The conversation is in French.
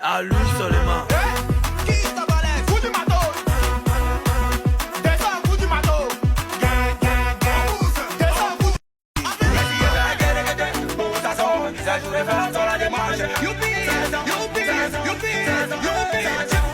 à lui seulement. Qui t'a balai? Coup du matos. Descends, coup du matos. Gang, gang, gang. Descends, coup du ça joue les femmes sur la démarche. Youpi, youpi, youpi, youpi.